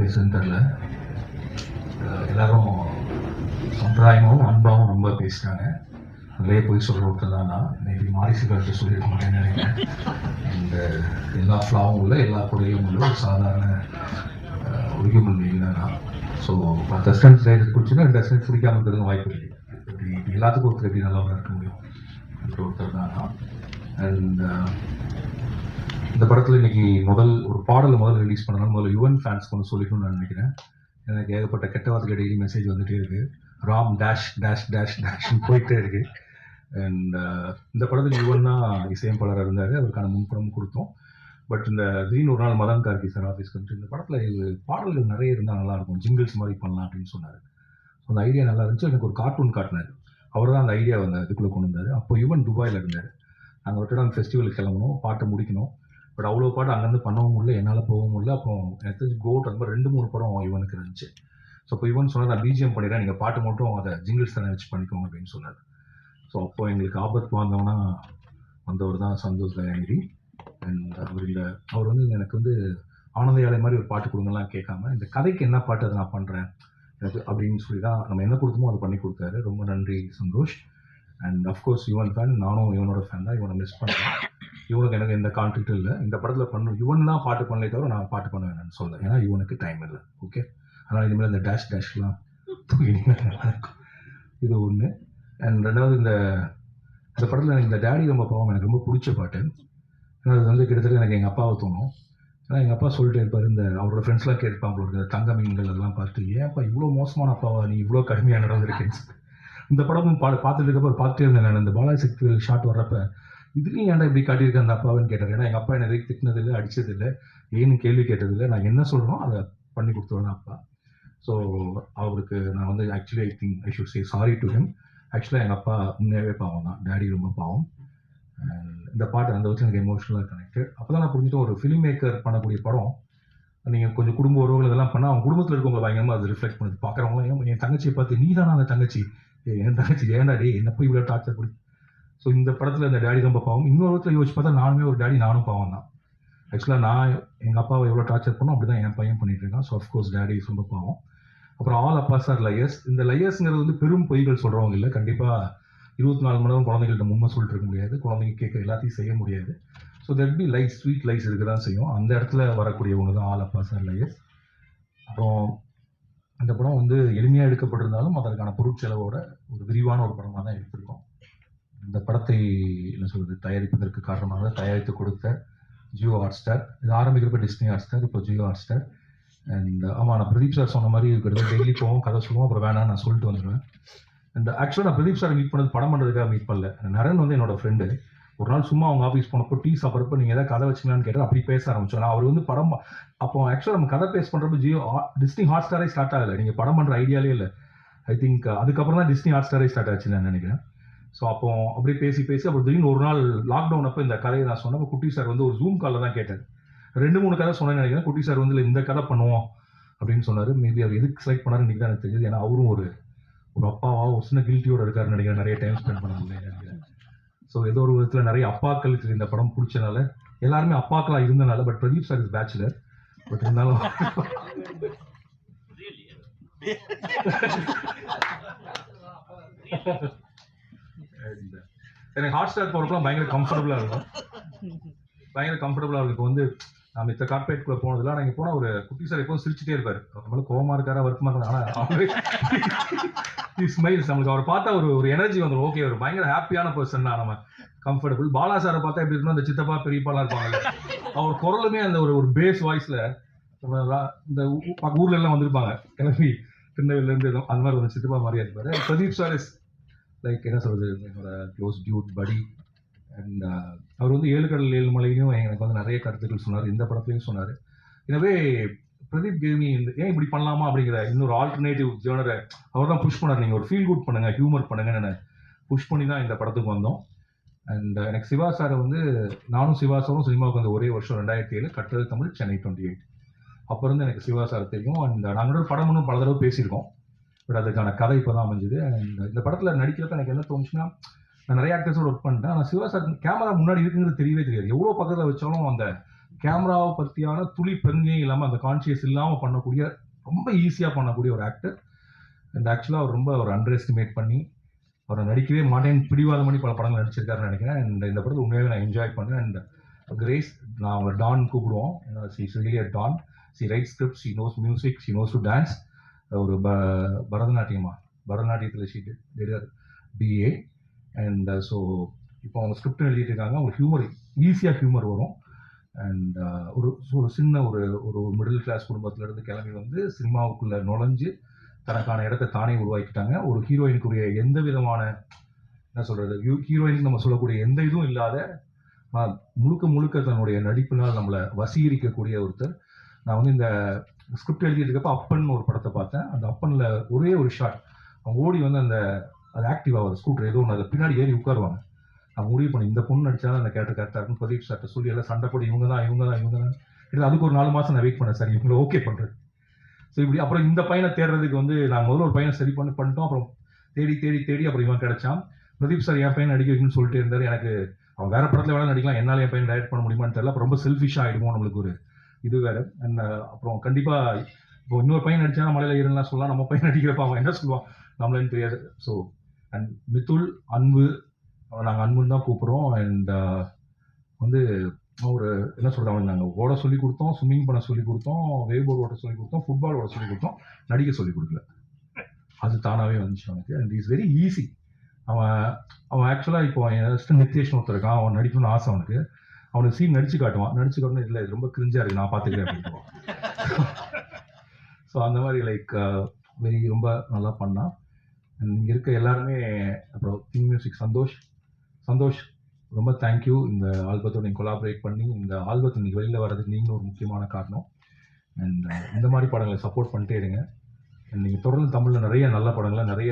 பேசுன்னு தெரில. எல்லாரும் சம்பிரதாயமாகவும் அன்பாகவும் ரொம்ப பேசிட்டாங்க. அதிலே போய் சொல்கிற ஒருத்தர் தான் நான். மேபி மாரிசுகார்ட்ட சொல்லியிருக்க மாட்டேன்னு நினைக்கிறேன். இந்த எல்லா ஃப்ளாவும் உள்ள எல்லா குறையும் உள்ள ஒரு சாதாரண ஒரு ஹியூமன் பீயிங் தான் நான். ஸோ 10 அசிஸ்டன்ஸ் ரைடர் பிடிச்சுன்னா 2 அசிஸ்டன்ஸ் பிடிக்காமல் இருக்கிறது வாய்ப்பு இருக்குது. இப்படி எல்லாத்துக்கும் ஒருத்தர் எப்படி நல்லவராக இருக்க முடியும் என்ற ஒருத்தர் தான் நான். அண்ட் இந்த படத்தில் இன்னைக்கு ஒரு பாடலை முதல்ல ரிலீஸ் பண்ணனால முதல்ல யுவன் ஃபேன்ஸ்க்கு ஒன்று சொல்லிக்கணும்னு நான் நினைக்கிறேன். எனக்கு ஏகப்பட்ட கெட்ட வார்த்தைகள் டெய்லி மெசேஜ் வந்துகிட்டே இருக்குது. ராம் டேஷ் டேஷ் டேஷ் டேஷ்னு போயிட்டே இருக்கு. அண்ட் இந்த படத்தில் யுவன் தான் இசையமைப்பாளராக இருந்தார். அவருக்கான முன்படமும் கொடுத்தோம். பட் இந்த திடீர்னு ஒரு நாள் மதன் கார்கி சார் ஆஃபீஸ்க்கு வந்துட்டு இந்த படத்தில் பாடல்கள் நிறைய இருந்தால் நல்லாயிருக்கும், ஜிங்கிள்ஸ் மாதிரி பண்ணலாம் அப்படின்னு சொன்னார். ஸோ அந்த ஐடியா நல்லா இருந்துச்சு. எனக்கு ஒரு கார்ட்டூன் காட்டினார். அவர் தான் அந்த ஐடியா இதுக்குள்ளே கொண்டு வந்தார். அப்போ யுவன் துபாயில் இருந்தார். நாங்கள் விட்டு அந்த ஃபெஸ்டிவலுக்கு கிளம்பணும், பாட்டை முடிக்கணும். பட் அவ்வளோ பாட்டு அங்கேருந்து பண்ணவும் முடியல, என்னால் போகவும் முடியல. அப்போ எனக்கு தெரிஞ்சு கோட் அந்த மாதிரி 2-3 படம் யுவனுக்கு இருந்துச்சு. ஸோ இப்போ யுவன் சொன்னார், நான் பிஜிஎம் பண்ணிடுறேன், நீங்கள் பாட்டு மட்டும் அதை ஜிங்கிள்ஸ் தானே வச்சு பண்ணிக்கோங்க அப்படின்னு சொன்னார். ஸோ அப்போ எங்களுக்கு ஆபத்து வந்தவர் தான் சந்தோஷ் தயாநிதி. அண்ட் அவர் எனக்கு ஆனந்த யாழை மாதிரி ஒரு பாட்டு கொடுங்கலாம் கேட்காம, இந்த கதைக்கு என்ன பாட்டு அதை நான் பண்ணுறேன் எனக்கு அப்படின்னு சொல்லி தான் நம்ம என்ன கொடுத்தோமோ அதை பண்ணி கொடுத்தாரு. ரொம்ப நன்றி Santosh. And of course Yuvan fan, நானும் யுவனோட ஃபேன் தான். யுவனை மிஸ் பண்ணுறேன். யுவனுக்கு எனக்கு எந்த கான்ஃப்ளிக்ட்டும் இல்லை. இந்த படத்தில் யுவன் தான் பாட்டு பண்ணலே தவிர நான் பாட்டு பண்ண வேணாம்னு சொல்கிறேன். ஏன்னா யுவனுக்கு டைம் இல்லை. ஓகே, அதனால் இனிமேல் இந்த டேஷ்லாம் இது ஒன்று. அண்ட் ரெண்டாவது இந்த படத்தில் எனக்கு இந்த டேடி ரொம்ப பாவம் எனக்கு ரொம்ப பிடிச்ச பாட்டு. ஏன்னா அது கிட்டத்தட்ட எனக்கு எங்கள் அப்பாவை தோணும். ஏன்னா எங்கள் அப்பா சொல்லிட்டு இருப்பார், அவரோட ஃப்ரெண்ட்ஸ்லாம் கேட்பாங்க, இந்த தங்க மீன்கள் அதெல்லாம் பார்த்துட்டு, ஏன்ப்பா இவ்வளோ மோசமான அப்பாவா நீ, இவ்வளோ கடுமையாக நடந்திருக்கேன்னு. இந்த படமும் பார்த்துட்டு இருக்கப்போ பார்த்துட்டே இருந்தேன் நான். இந்த பாலாசக்தி ஷாட் வர்றப்ப இதுலேயும் ஏன்டா இப்படி காட்டியிருக்கேன் அந்த அப்பாவுன்னு கேட்டார். ஏன்னா எங்கள் அப்பா என்ன எதுக்கு திட்டினதில்லை, அடித்ததில்லை, ஏன்னு கேள்வி கேட்டதில்லை. நான் என்ன சொல்கிறோம் அதை பண்ணி கொடுத்துருவேன் அப்பா. ஸோ அவருக்கு நான் actually I should say sorry to him. ஆக்சுவலாக எங்கள் அப்பா உண்மையாகவே பாவம் தான், டேடி ரொம்ப பாவம். இந்த பாட்டு அந்த வச்சு எனக்கு எமோஷனலாக கனெக்டட். அப்போ தான் நான் புரிஞ்சுட்டு, ஒரு ஃபிலிம் மேக்கர் பண்ணக்கூடிய படம் நீங்கள் கொஞ்சம் குடும்ப உறவுகள் இதெல்லாம் பண்ணால் அவங்க குடும்பத்தில் இருக்கவங்க பயங்கரமாக அது ரிஃப்ளெக்ட் பண்ணுது. பார்க்குறவங்க என் தங்கச்சியை பார்த்து, நீ தானே அந்த தங்கச்சி, என் தங்கச்சி ஏன்டா டே என்ன போய் இவ்வளோ டார்ச்சர் பண்ணி. ஸோ இந்த படத்தில் இந்த டேடி ரொம்ப பாவம். இன்னொரு விதத்தில் யோசிச்சு பார்த்தா நானுமே ஒரு டேடி, நானும் பாவம் தான். ஆக்சுவலாக நான் எங்கள் அப்பாவை எவ்வளோ டார்ச்சர் பண்ணோம் அப்படி தான் என் பையன் பண்ணிட்டு இருக்கான். ஸோ அஃப்கோர்ஸ் டேடி ரொம்ப பாவம். அப்புறம் ஆல் அப்பா சார் லையர்ஸ். இந்த லையர்ஸுங்கிறது பெரும் பொய்கள் சொல்கிறவங்க இல்லை. கண்டிப்பாக 24 மணி நேரம் குழந்தைகள்கிட்ட உண்மை சொல்லிட்டு இருக்க முடியாது, குழந்தைங்க கேட்க எல்லாத்தையும் செய்ய முடியாது. So that be lies, sweet lies இருக்க தான் செய்யும். அந்த இடத்துல வரக்கூடிய ஒன்று தான் ஆல் அப்பா சார் லையர்ஸ். அப்புறம் அந்த படம் எளிமையாக எடுக்கப்பட்டிருந்தாலும் அதற்கான பொருட்செலவோட ஒரு விரிவான ஒரு படமாக தான் எடுத்திருக்கோம். இந்த படத்தை என்ன சொல்வது தயாரிப்பதற்கு காரணமாக தயாரித்து கொடுத்த ஜியோ ஹாட் ஸ்டார். இது ஆரம்பிக்கிறப்ப டிஸ்னி ஹாட் ஸ்டார், இப்போ ஜியோ ஹாட் ஸ்டார். அண்ட் ஆமாம், நான் பிரதீப் சார் சொன்ன மாதிரி டெய்லி போவோம், கதை சொல்லுவோம், அப்புறம் வேணாம் நான் சொல்லிட்டு வந்துடுவேன். அண்ட் ஆக்சுவலாக நான் பிரதீப் சார் மீட் பண்ணது படம் பண்ணுறதுக்காக மீட் பண்ணல. நரன் என்னோட ஃப்ரெண்டு. ஒரு நாள் சும்மா அவங்க ஆஃபீஸ் போனப்போ டீ சாப்பிட்றப்ப நீங்கள் ஏதாவது கதை வச்சுக்கலான்னு கேட்டால் அப்படி பேச ஆரம்பிச்சோம். நான் அவர் படம் அப்போ ஆக்சுவலாக நம்ம கதை பேஸ் பண்ணுறப்ப டிஸ்னி ஹாட் ஸ்டாரே ஸ்டார்ட் ஆகலை. நீங்கள் படம் பண்ணுற ஐடியாலே இல்லை. ஐ திங்க் அதுக்கப்புறம் தான் டிஸ்னி ஹாட் ஸ்டாரே ஸ்டார்ட் ஆச்சுன்னு நான் நினைக்கிறேன். ஸோ அப்போ அப்படியே பேசி அப்புறம் திடீர்னு ஒரு நாள் லாக்டவுன் அப்போ இந்த கதையை நான் சொன்னப்போ குட்டி சார் ஒரு ஜூம் காலில் தான் கேட்டார். 2-3 கதை சொன்னேன்னு நினைக்கிறேன். குட்டி சார் இந்த கதை பண்ணுவோம் அப்படின்னு சொன்னார். மேபி அவர் எதுக்கு செலக்ட் பண்ணாரு இன்னைக்கு தான் எனக்கு தெரியுது. ஏன்னா அவரும் ஒரு அப்பாவா ஒரு சின்ன கில்ட்டியோட இருக்காருன்னு நினைக்கிறேன். நிறைய டைம் ஸ்பெண்ட் பண்ண முடியல நினைக்கிறேன். ஸோ ஏதோ ஒரு விதத்தில் நிறைய அப்பாக்களுக்கு இந்த படம் பிடிச்சனால, எல்லாருமே அப்பாக்களா இருந்தனால. But Pradeep sir is bachelor. But இருந்தாலும் எனக்கு ஹாட் ஸ்டார் போகிறப்பெல்லாம் பயங்கர கம்ஃபர்டபுளாக இருக்கும். இப்போ நான் மித்த கார்பரேட்குள்ளே போனதுல நான் இங்கே போனால் ஒரு குட்டி சார் எப்போதும் சிரிச்சுட்டே இருப்பார். நம்மள கோவமாக இருக்காரா வருத்தமாக இருக்காரு, ஆனால் ஸ்மைல்ஸ் நம்மளுக்கு அவரை பார்த்தா ஒரு எனர்ஜி வந்துடும். ஓகே, ஒரு பயங்கர ஹாப்பியான பர்சன் தான், நம்ம கம்ஃபர்டபுள். பாலா சாரை பார்த்தா எப்படி இருக்கணும், அந்த சித்தப்பா பெரியப்பாலாம் இருப்பாங்க. அவர் குரலுமே அந்த ஒரு பேஸ் வாய்ஸில் இந்த ஊர்ல எல்லாம் வந்திருப்பாங்க, கிளம்பி திருநெல்வேலியிலேருந்து அந்த மாதிரி சித்தப்பா மாதிரியா இருப்பார். பிரதீப் சார் இஸ் லைக் என்ன சொல்றது, என்னோட க்ளோஸ் டியூட் படி. அண்ட் அவர் 7 கடல் 7 மலையிலையும் எனக்கு நிறைய கருத்துக்கள் சொன்னார். இந்த படத்துலையும் சொன்னார். எனவே பிரதீப் கேமி ஏன் இப்படி பண்ணலாமா அப்படிங்கிற இன்னொரு ஆல்டர்னேட்டிவ் ஜேர்னரை அவர் தான் புஷ் பண்ணார். நீங்கள் ஒரு ஃபீல் குட் பண்ணுங்க, ஹியூமர் பண்ணுங்கன்னு புஷ் பண்ணி தான் இந்த படத்துக்கு வந்தோம். அண்ட் எனக்கு சிவா சாரை நானும் சிவா சாரும் சினிமாவுக்கு ஒரே வருஷம் 2007 கட்டுறது தமிழ், சென்னை 28. அப்போ இருந்து எனக்கு சிவா சார் தெரியும். அண்ட் நாங்கள் படம் இன்னும் பல தடவை பேசியிருக்கோம். பட் அதுக்கான கதை இப்போ தான் அமைஞ்சுது. அண்ட் இந்த படத்தில் நடிக்கிறப்ப எனக்கு என்ன தோணுச்சுன்னா, நான் நிறைய ஆக்டர்ஸோட ஒர்க் பண்ணிட்டேன். ஆனால் சிவா சார் கேமரா முன்னாடி இருக்குங்கிறது தெரியவே தெரியாது. எவ்வளோ பக்கத்தில் வச்சாலும் அந்த கேமராவை பற்றியான துளி பெருமையே இல்லாமல் அந்த கான்ஷியஸ் இல்லாமல் பண்ணக்கூடிய ரொம்ப ஈஸியாக பண்ணக்கூடிய ஒரு ஆக்டர். அண்ட் ஆக்சுவலாக அவர் ரொம்ப ஒரு அண்டர் எஸ்டிமேட் பண்ணி அவரை நடிக்கவே மாட்டேன் பிடிவாதம் பண்ணி பல படங்கள் நடிச்சிருக்காருன்னு நினைக்கிறேன். அண்ட் இந்த படத்தை உண்மையாகவே நான் என்ஜாய் பண்ணேன். அண்ட் கிரேஸ், நான் அவங்களை டான் கூப்பிடுவோம். She is really a don. She write script, she knows music, she knows to dance. ஒரு பரதநாட்டியத்தில் she did BA. And so இப்போ அவங்க ஸ்கிரிப்ட் எழுதிட்டு இருக்காங்க. அவங்களுக்கு ஹியூமர், ஈஸியாக ஹியூமர் வரும். அண்ட் ஒரு சின்ன ஒரு மிடில் கிளாஸ் குடும்பத்திலேருந்து கிளம்பி வந்து சினிமாவுக்குள்ளே நுழைஞ்சு தனக்கான இடத்தை தானே உருவாக்கிட்டாங்க. ஒரு ஹீரோயினுக்குரிய எந்த விதமான என்ன சொல்கிறது, ஹீரோயினுக்கு நம்ம சொல்லக்கூடிய எந்த இதுவும் இல்லாத முழுக்க முழுக்க தன்னுடைய நடிப்பினால் நம்மளை வசீகரிக்கக்கூடிய ஒருத்தர். நான் வந்து இந்த ஸ்கிரிப்ட் எழுதிட்டு இருக்கப்போ அப்பன் ஒரு படத்தை பார்த்தேன். அந்த அப்பனில் ஒரே ஒரு ஷாட் அவங்க ஓடி வந்து அது ஆக்டிவ் ஆகுது ஸ்கூட்டர் ஏதோ ஒன்று, அதை பின்னாடி ஏறி உட்காருவாங்க. அவங்க முடிவு பண்ணி இந்த பொண்ணு நடிச்சாலும் அந்த கேரக்டர் கரெக்டாக இருக்குன்னு பிரதீப் சார்ட்ட சொல்லி எல்லாம் சண்டை போட்டு இவங்க தான் அதுக்கு ஒரு 4 மாதம் நான் வெயிட் பண்ணேன் சார் இவங்களை ஓகே பண்ணுறது. ஸோ இப்படி அப்புறம் இந்த பையனை தேடுறதுக்கு வந்து நான் முதல்ல ஒரு பையனை சரி பண்ணிட்டோம். அப்புறம் தேடி அப்புறம் இவன் கிடைச்சான். பிரதீப் சார் என் பையன் நடிக்க வைக்கணும்னு சொல்லிட்டு இருந்தார். எனக்கு அவன் வேற படத்தில் வேணாலும் நடிக்கலாம், என்னால் என் பையன் டைரக்ட் பண்ண முடியுமான்னு தெரியல. அப்புறம் ரொம்ப செல்ஃபிஷாக ஆகிடுமோ நம்மளுக்கு ஒரு இது வேறு. அண்ட் அப்புறம் கண்டிப்பாக இப்போ இன்னொரு பையன் நடிச்சா மலையில இருந்தெல்லாம் சொல்லலாம், நம்ம பையன் நடிக்கிறப்ப அவன் என்ன சொல்லுவான் நம்மளேன்னு தெரியாது. ஸோ அண்ட் மித்துல், அன்பு, நாங்கள் அன்புன்னு தான் கூப்பிட்றோம். அண்ட் வந்து ஒரு என்ன சொல்கிறாங்க, நாங்கள் ஓட சொல்லி கொடுத்தோம், ஸ்விம்மிங் பண்ண சொல்லி கொடுத்தோம், வேவ் போர்டு ஓட சொல்லி கொடுத்தோம், ஃபுட்பால் ஓட சொல்லி கொடுத்தோம், நடிக்க சொல்லி கொடுக்கல. அது தானாகவே வந்துச்சு அவனுக்கு. And is very easy. அவன் ஆக்சுவலாக இப்போ என் நித்யேஷ்னு ஒருத்தர் இருக்கான், அவன் நடிக்கணும்னு ஆசை அவனுக்கு. அவனுக்கு சீன் நடிச்சு காட்டணும் இல்லை இது ரொம்ப கிரிஞ்சா இருக்கு நான் பார்த்துக்கிறேன் அப்படின்னு. ஸோ அந்த மாதிரி லைக் வெரி ரொம்ப நல்லா பண்ணான். அண்ட் இங்கே இருக்க எல்லாருமே, அப்புறம் திங் மியூசிக் சந்தோஷ் ரொம்ப தேங்க்யூ. இந்த ஆல்பத்தோட நீங்கள் கொலாபரேட் பண்ணி இந்த ஆல்பத்தை நீங்கள் வெளியில் வர்றதுக்கு நீங்களும் ஒரு முக்கியமான காரணம். அண்ட் இந்த மாதிரி படங்களை சப்போர்ட் பண்ணிட்டே இருங்க. அண்ட் நீங்கள் தொடர்ந்து தமிழில் நிறைய நல்ல படங்களை, நிறைய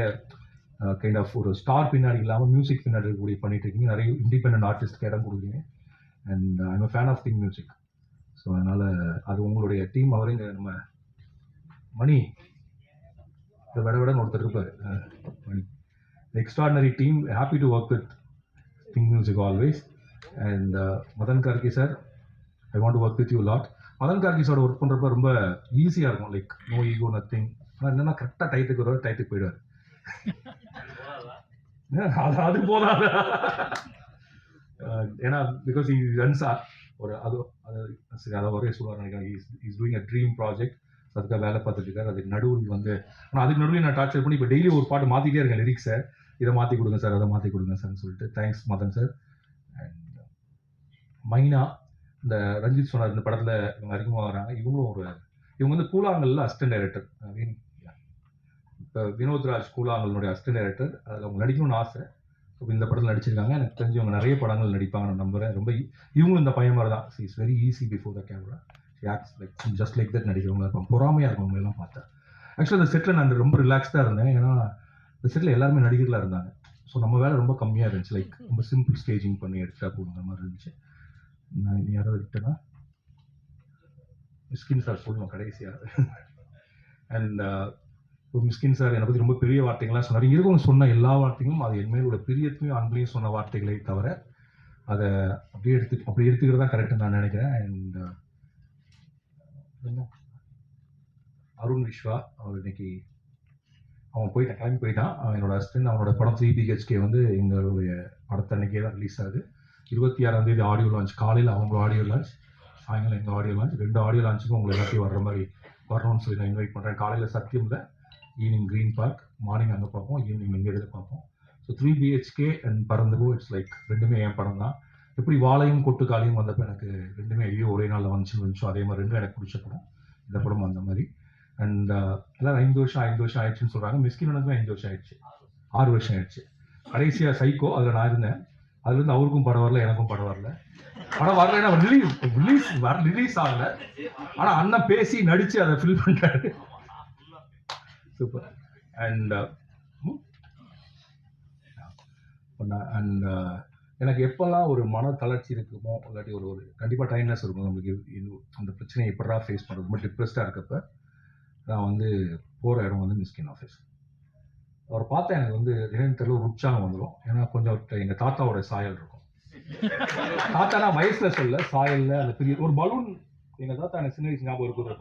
கைண்ட் ஆஃப் ஒரு ஸ்டார் பின்னாடி இல்லாமல் மியூசிக் பின்னாடி இருக்கக்கூடிய பண்ணிட்டு இருக்கீங்க. நிறைய இண்டிபெண்டன்ட் ஆர்டிஸ்ட்க்கு இடம் கொடுக்குறீங்க. And I'm a fan of Think Music. So அதனால் அது உங்களுடைய டீம். அவரே நம்ம மணி விடன்னு ஒருத்தர் இருப்பார், Mani extraordinary team. Happy to work with Think Music always. And Madhan Karky sir, I want to work with you lot. Madhan Karky sir work பண்ணுறப்ப ரொம்ப ஈஸியாக இருக்கும், லைக் நோ ஈகோ நத்திங். ஆனால் என்னென்னா கரெக்டாக டைத்துக்கு போயிடுவார். அது போதாத ஏன்னா பிகாஸ் ஹி ரன்ஸ் ஒரு அது அதை ஒரே சொல்லுவார் நினைக்கிறேன். Is doing a dream project. அதுக்காக வேலை பார்த்துட்டு இருக்காரு. அதுக்கு நடுவில் வந்து ஆனால் அதுக்கு நடுவில் நான் டார்ச்சர் பண்ணி இப்போ டெய்லி ஒரு பாட்டு மாற்றிட்டே இருக்கேன் லிரிக்ஸை. இதை மாற்றி கொடுங்க சார், அதை மாற்றி கொடுங்க சார்னு சொல்லிட்டு. Thanks Madan sir. அண்ட் மைனா, இந்த ரஞ்சித் சொன்னார் இந்த படத்தில் இவங்க அதிகமாக வராங்க. இவங்க வந்து கூழாங்கல்ல அசிஸ்டன்ட் டைரக்டர். இப்போ வினோத்ராஜ் கூழாங்கல்னுடைய அசிஸ்டன்ட் டைரக்டர். அதில் அவங்க நடிக்கணும்னு ஆசை. ஸோ இந்த படத்தில் நடிச்சிருக்காங்க. எனக்கு தெரிஞ்சவங்க நிறைய படங்கள் நடிப்பாங்க நான் நம்புகிறேன். ரொம்ப இவங்களும் இந்த பையன் மாதிரி தான். Is very easy before the camera. Acts like just like that நடிக்கிறவங்க இருப்பாங்க. பொறாமையாக இருக்கும் எல்லாம் பார்த்தேன். ஆக்சுவலாக இந்த செட்டில் நான் ரொம்ப ரிலாக்ஸ்டாக இருந்தேன். ஏன்னா இந்த செட்டில் எல்லாருமே நடிகர்களாக இருந்தாங்க. ஸோ நம்ம வேலை ரொம்ப கம்மியாக இருந்துச்சு. லைக் ரொம்ப சிம்பிள் ஸ்டேஜிங் பண்ணி எடுத்துட்டா போடுற மாதிரி இருந்துச்சு. நான் யாராவது விட்டேன்னா மிஸ்கின் சார் சொல்லணும் கடைசியாக. அண்ட் ஒரு மிஸ்கின் சார் என்னை பற்றி ரொம்ப பெரிய வார்த்தைகள்லாம் சொன்னார். இங்கே இருக்கவங்க சொன்ன எல்லா வார்த்தைகளும் அது என் மேலோட பிரியத்தையும் அன்பையும் சொன்ன வார்த்தைகளை தவிர அதை அப்படி எடுத்துக்கிறது தான் கரெக்டுன்னு நான் நினைக்கிறேன். அண்ட் அருண் விஸ்வா, அவர் இன்னைக்கு அவன் கிளம்பி போயிட்டான். என்னோட அசிஸ்டன்ட். அவனோட படம் 3 BHK வந்து எங்களுடைய படத்தை அன்னைக்கே தான் ரிலீஸ் ஆகுது. 26ஆம் தேதி ஆடியோ லான்ச். காலையில் அவங்க ஆடியோ லான்ச், சாயங்காலம் எங்கள் ஆடியோ லான்ச். 2 ஆடியோ லான்ச்சுக்கும் உங்களை எல்லாத்தையும் வர்ற மாதிரி வரணும்னு சொல்லி நான் இன்வைட் பண்ணுறேன். காலையில் சத்தியமில், ஈவினிங் க்ரீன் பார்க், மார்னிங் அங்கே பார்ப்போம், ஈவினிங் இங்கே எடுத்து பார்ப்போம். So 3 BHK and பறந்துகோ it's like ரெண்டுமே என் படம் தான். எப்படி வாழையும் கொட்டுக்காலையும் வந்தப்போ எனக்கு ரெண்டுமே ஐயோ ஒரே நாளில் வந்துச்சோ அதே மாதிரி ரெண்டும் எனக்கு பிடிச்ச படம். இந்த படம் அந்த மாதிரி. அண்ட் எல்லாம் 5 வருஷம் ஆயிடுச்சுன்னு சொல்கிறாங்க. மிஸ்கின் எனக்கும் 5 வருஷம் ஆயிடுச்சு, 6 வருஷம் ஆயிடுச்சு. கடைசியாக சைக்கோ அதில் நான் இருந்தேன். அதுலேருந்து அவருக்கும் படம் வரல, எனக்கும் படம் வரல. படம் வரலைன்னா ரிலீஸ் ஆகலை. ஆனால் அண்ணன் பேசி நடித்து அதை ஃபில் பண்ணுறாரு. சூப்பர். அண்ட் எனக்கு எப்போல்லாம் ஒரு மன தளர்ச்சி இருக்குமோ, இல்லாட்டி ஒரு கண்டிப்பாக டைம்னஸ் இருக்கும் நம்மளுக்கு, அந்த பிரச்சனையை எப்படா ஃபேஸ் பண்ணுறது, ரொம்ப டிப்ரெஸ்டாக இருக்கப்ப நான் வந்து போகிற இடம் வந்து மிஸ்கின் ஆஃபீஸ். அவரை பார்த்தா எனக்கு வந்து என்னன்னு தெரியல ஒரு உற்சாகம் வந்துடும். ஏன்னா கொஞ்சம் எங்கள் தாத்தாவோட சாயல் இருக்கும். தாத்தா நான் வயசுல சொல்ல, சாயல்ல அந்த பெரிய ஒரு பலூன் எங்க தாத்தா எனக்கு சின்ன வயசு ஞாபகம் இருக்குது.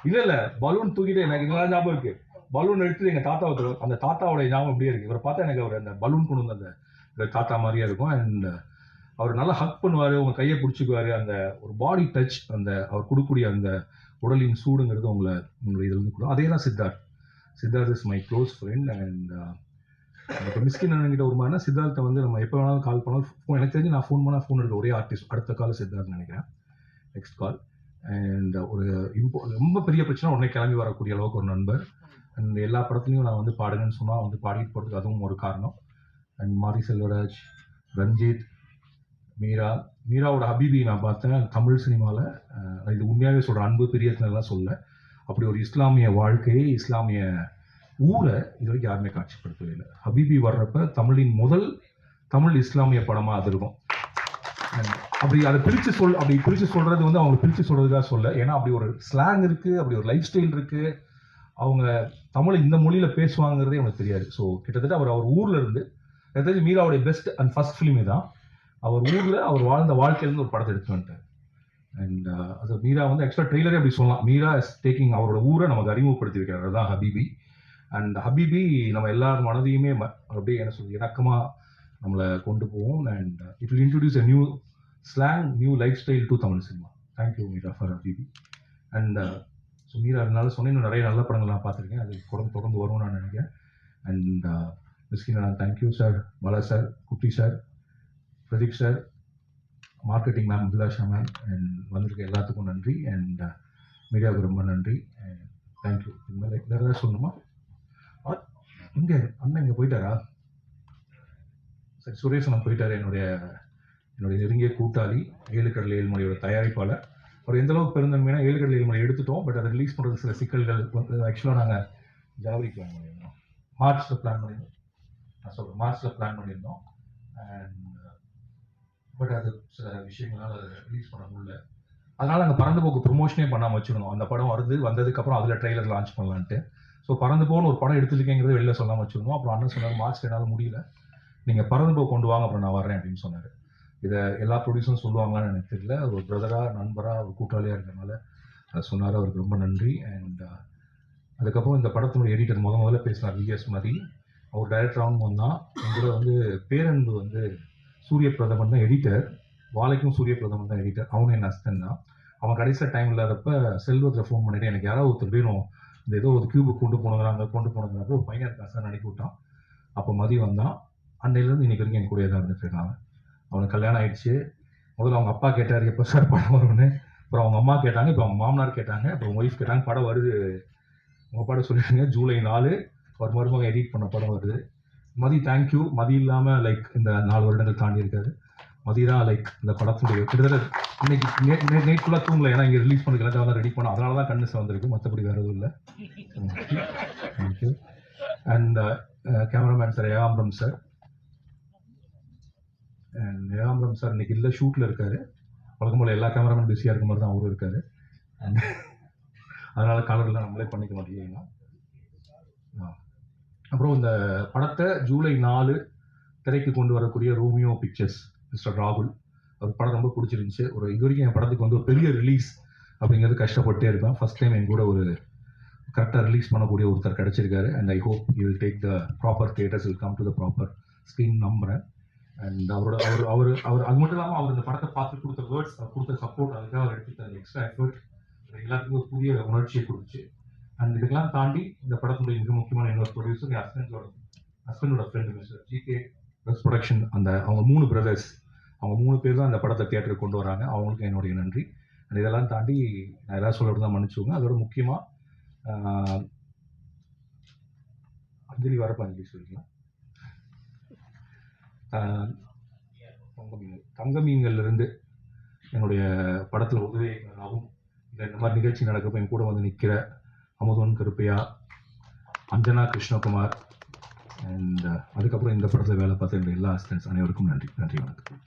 இல்ல பலூன் தூக்கிட்டு எனக்கு இதெல்லாம் ஞாபகம் இருக்கு. பலூன் எடுத்து எங்க தாத்தா அந்த தாத்தாவோட ஞாபகம் அப்படியே இருக்கு. இவரை பார்த்தா எனக்கு அவர் அந்த பலூன் கொண்டு வந்த அந்த தாத்தா மாதிரியே இருக்கும். அண்ட் அவர் நல்லா ஹக் பண்ணுவாரு, உங்க கையை பிடிச்சிக்குவாரு. அந்த ஒரு பாடி டச், அந்த அவர் கொடுக்கக்கூடிய அந்த உடலின் சூடுங்கிறது உங்களை இதுல இருந்து கூட அதே தான் Siddharth is my close friend. And இப்போ மிஸ்கின் கிட்ட ஒரு மாதிரினா சித்தார்த்தை வந்து நம்ம எப்போ வேணாலும் கால் பண்ணாலும் எனக்கு தெரிஞ்சு நான் ஃபோன் பண்ணால் ஃபோன் எடுக்க ஒரே ஆர்டிஸ்ட் அடுத்த கால் சித்தார்த் நினைக்கிறேன், நெக்ஸ்ட் கால். அண்ட் ஒரு ரொம்ப பெரிய பிரச்சனை உடனே கிளம்பி வரக்கூடிய அளவுக்கு ஒரு நண்பர். அண்ட் எல்லா படத்துலையும் நான் வந்து பாடுங்கன்னு சொன்னால் வந்து பாடிட்டு போகிறதுக்கு அதுவும் ஒரு காரணம். அண்ட் மாரி செல்வராஜ், ரஞ்சித், மீராவோட ஹபீபி நான் பார்த்தேன் தமிழ் சினிமாவில். இது உண்மையாகவே சொல்கிறேன், அன்பு பிரியத்தினெல்லாம் சொல்ல, அப்படி ஒரு இஸ்லாமிய வாழ்க்கையை, இஸ்லாமிய ஊரை இது வரைக்கும் யாருமே காட்சிப்படுத்தவே இல்லை. ஹபீபி வர்றப்ப தமிழின் முதல் தமிழ் இஸ்லாமிய படமாக அது இருக்கும். அப்படி அதை பிரித்து சொல்கிறது வந்து அவங்க பிரித்து சொல்கிறதுக்காக சொல்ல, ஏன்னா அப்படி ஒரு ஸ்லாங் இருக்குது, அப்படி ஒரு லைஃப் ஸ்டைல் இருக்குது. அவங்க தமிழை இந்த மொழியில் பேசுவாங்கிறதே எனக்கு தெரியாது. ஸோ கிட்டத்தட்ட அவர் ஊரில் இருந்து எனக்கு தெரிஞ்சு மீராவுடைய பெஸ்ட் அண்ட் ஃபர்ஸ்ட் ஃபிலிம் தான். அவர் ஊரில் அவர் வாழ்ந்த வாழ்க்கையிலேருந்து ஒரு படத்தை எடுத்து வந்துட்டார். அண்ட் அது மீரா வந்து ஆக்சுவலாக ட்ரெய்லரே அப்படி சொல்லலாம். மீரா இஸ் டேக்கிங் அவரோட ஊரை நமக்கு அறிமுகப்படுத்தி வைக்கிறார். அதுதான் ஹபீபி. அண்ட் ஹபீபி நம்ம எல்லார் மனதையுமே அப்படியே என்ன சொல்றது இணக்கமாக நம்மளை கொண்டு போவோம். And it will introduce a new slang, new life style to Tamil cinema. Thank you Meera for Habibi. And so Meera அதனால சொன்னேன், இன்னும் நிறைய நல்ல படங்கள் நான் பார்த்துருக்கேன், அது தொடர்ந்து வரும்னு நான் நினைக்கிறேன். And Mysskin thank you sir, Bala sir, Kutty sir, Pradeep sir, marketing ma'am Abhilasha ma'am, and வந்திருக்க எல்லாத்துக்கும் நன்றி. அண்ட் மீடியாவுக்கு ரொம்ப நன்றி. தேங்க்யூ. இனிமேல் வேறு ஏதாவது சொல்லணுமா? இங்கே அண்ணன் இங்கே போயிட்டாரா? சரி, சுரேஷன் போயிட்டாரு. என்னுடைய நெருங்கிய கூட்டாளி, 7 கடல் 7 மொழியோட தயாரிப்பாளர். அவர் எந்த அளவுக்கு பெருந்தன்மைனா 7 கடல் 7 மொழி எடுத்துட்டோம், பட் அதை ரிலீஸ் பண்ணுறது சில சிக்கல்கள் வந்து ஆக்சுவலாக நாங்கள் ஜனவரிக்கு பிளான் பண்ணியிருந்தோம், மார்ச்சில் பிளான் பண்ணியிருந்தோம். அண்ட் பட் அது சில விஷயங்களால் அதை ரிலீஸ் பண்ண முடியல. அதனால் நாங்கள் பறந்து போக்கு ப்ரொமோஷனே பண்ணாமல் வச்சுருந்தோம். அந்த படம் வந்ததுக்கப்புறம் அதில் ட்ரெய்லர் லான்ச் பண்ணலான்ட்டு. ஸோ பறந்து போன்னு ஒரு படம் எடுத்துருக்கேங்கிறது வெளில சொல்லாமல் வச்சுருந்தோம். அப்புறம் அண்ணன் சொன்னார், மார்ச் என்னால் முடியல, நீங்கள் பறந்து போக கொண்டு வாங்க, அப்புறம் நான் வரேன் அப்படின்னு சொன்னார். இதை எல்லா ப்ரொடியூசரும் சொல்லுவாங்களான்னு எனக்கு தெரியல. ஒரு பிரதராக, நண்பராக, ஒரு கூட்டாளியாக இருக்கிறனால அதை சொன்னார். அவருக்கு ரொம்ப நன்றி. அண்ட் அதுக்கப்புறம் இந்த படத்தினுடைய எடிட்டர் முதல்ல பேசினார், விஎஸ் மதி. அவர் டைரக்டராகவும் வந்தான். எங்களோட வந்து பேரன்பு வந்து சூரிய பிரதமன் தான் எடிட்டர், வாழைக்கும் சூரிய பிரதமன் தான் எடிட்டர். அவனும் என் அஸ்டன் தான். அவன் கடைசியில் டைம் இல்லாதப்ப செல்வத்தில் ஃபோன் பண்ணிவிட்டு எனக்கு யாராவது ஒருத்தர் வேணும், இந்த ஏதோ ஒரு கியூபுக்கு கொண்டு போனதுனால ஒரு பையன் இருக்கா சார் அனுப்பி விட்டான். அப்போ மதி வந்தான். அன்னையிலேருந்து இன்னைக்கு வரைக்கும் என் கூட தான் இருந்துட்டு இருக்காங்க. அவனுக்கு கல்யாணம் ஆயிடுச்சு. முதல்ல அவங்க அப்பா கேட்டார் எப்போ சார் படம் வரும்னு. அப்புறம் அவங்க அம்மா கேட்டாங்க, இப்போ அவங்க மாமனார் கேட்டாங்க, அப்புறம் ஒய்ஃப் கேட்டாங்க. படம் வருது, உங்கள் படம் சொல்லிடுங்க, ஜூலை 4 ஒரு மருமகன் எடிட் பண்ண படம் வருது. மதி தேங்க்யூ. மதி இல்லாமல் லைக் இந்த 4 வருடங்கள் தாண்டி இருக்காரு. மதி தான் லைக் இந்த படத்துடைய கிட்டத்தட்ட இன்னைக்கு நைட் ஃபுல்லாக தூங்கல, ஏன்னா இங்கே ரிலீஸ் பண்ண கரெக்டாக தான் ரெடி பண்ணோம். அதனால தான் கண்ணு வந்திருக்கு, மற்றபடி வேறு எதுவும் இல்லை. Thank you. And cameraman sir Ekambaram sir. And Ekambaram sir இன்னைக்கு இல்லை, ஷூட்டில் இருக்காரு. வழக்கம் போல் எல்லா கேமராமேன் பிஸியாக இருக்க மாதிரி தான் அவரும் இருக்காரு. அதனால கலர்லாம் நம்மளே பண்ணிக்க மாட்டேங்கிறீங்க. அப்புறம் இந்த படத்தை ஜூலை 4 திரைக்கு கொண்டு வரக்கூடிய ரோமியோ பிக்சர்ஸ் மிஸ்டர் ராகுல், அவர் படம் ரொம்ப பிடிச்சிருந்துச்சு. இது வரைக்கும் என் படத்துக்கு வந்து ஒரு பெரிய ரிலீஸ் அப்படிங்கிறது கஷ்டப்பட்டே இருப்பேன். ஃபர்ஸ்ட் டைம் என் கூட ஒரு கரெக்டாக ரிலீஸ் பண்ணக்கூடிய ஒருத்தர் கிடைச்சிருக்காரு. And I hope you will take the proper theatres, will come to the proper screen நம்புறேன். அண்ட் அவர் அது மட்டும் இல்லாமல் அவர் இந்த படத்தை பார்த்து கொடுத்த வேர்ட்ஸ், கொடுத்த சப்போர்ட், அதுக்காக அவர் எடுத்துக்கிட்ட அந்த எக்ஸ்ட்ரா எஃபர்ட் எல்லாத்துக்கும் ஒரு புதிய உணர்ச்சியை கொடுத்துச்சு. அண்ட் இதுக்கெல்லாம் தாண்டி இந்த படத்துடைய மிக முக்கியமான இன்னொரு ப்ரொடியூசர் ஹஸ்பண்டோட ஃப்ரெண்டு மிஸ்டர் ஜிகே ப்ரொடக்ஷன். அவங்க 3 பிரதர்ஸ், அவங்க 3 பேர் தான் அந்த படத்தை தியேட்டருக்கு கொண்டு வராங்க. அவங்களுக்கு என்னுடைய நன்றி. அண்ட் இதெல்லாம் தாண்டி நான் எதாவது சொல்கிறது தான் மன்னிச்சுக்கோங்க. அதோட முக்கியமாக அஞ்சலி வரப்போ அஞ்சலி சொல்லிக்கலாம். தங்கமீன்கள்லேருந்து என்னுடைய படத்தில் உதவியாகவும் இந்த மாதிரி நிகழ்ச்சி நடக்கப்போ என் கூட வந்து நிற்கிற அமுதன் கருப்பையா, அஞ்சனா கிருஷ்ணகுமார், அண்ட் அதுக்கப்புறம் இந்த படத்தில் வேலை பார்த்த என்னுடைய எல்லா அசிஸ்டன்ட்ஸ் அனைவருக்கும் நன்றி. வணக்கம்.